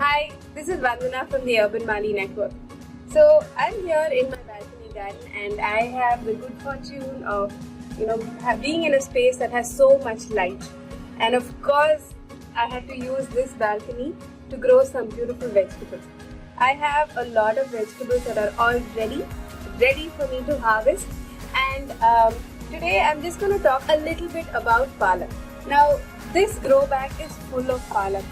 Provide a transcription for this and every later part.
Hi, this is Vandana from the Urban Mali Network. So I'm here in my balcony garden and I have the good fortune of being in a space that has so much light. And of course, I had to use this balcony to grow some beautiful vegetables. I have a lot of vegetables that are all ready for me to harvest. And today I'm just going to talk a little bit about Palak. Now, this grow bag is full of Palak.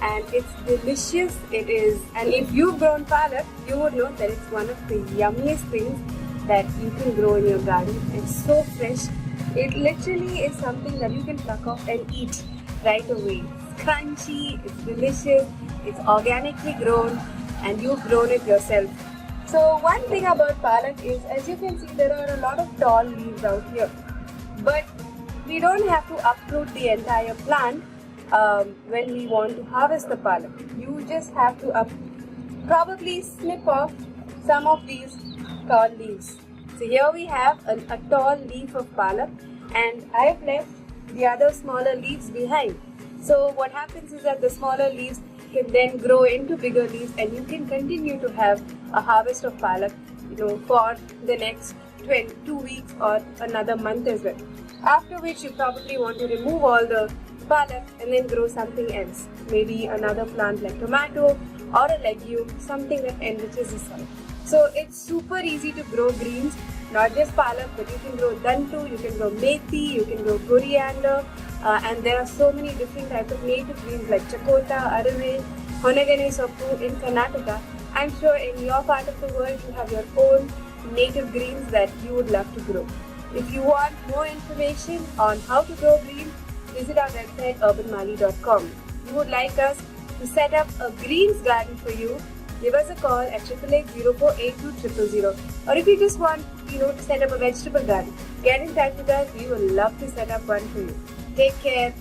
And it's delicious. It is, and if you've grown palak, you would know that it's one of the yummiest things that you can grow in your garden. It's so fresh. It literally is something that you can pluck off and eat right away. It's crunchy, it's delicious, it's organically grown, and you've grown it yourself. So one thing about palak is, as you can see, there are a lot of tall leaves out here. But we don't have to uproot the entire plant when we want to harvest the palak. You just have to probably snip off some of these tall leaves. So here we have a tall leaf of palak, and I have left the other smaller leaves behind. So what happens is that the smaller leaves can then grow into bigger leaves, and you can continue to have a harvest of palak, for the next 2 weeks or another month as well. After which you probably want to remove all the palak and then grow something else, maybe another plant like tomato or a legume, something that enriches the soil. So it's super easy to grow greens, not just palak, but you can grow dantu, you can grow methi, you can grow coriander, and there are so many different types of native greens like chakota, arave, honegane soppu in Karnataka. I'm sure in your part of the world you have your own native greens that you would love to grow. If you want more information on how to grow greens, visit our website urbanmali.com. If you would like us to set up a greens garden for you, give us a call at 888-0482-000. Or if you just want to set up a vegetable garden, get in touch with us. We would love to set up one for you. Take care.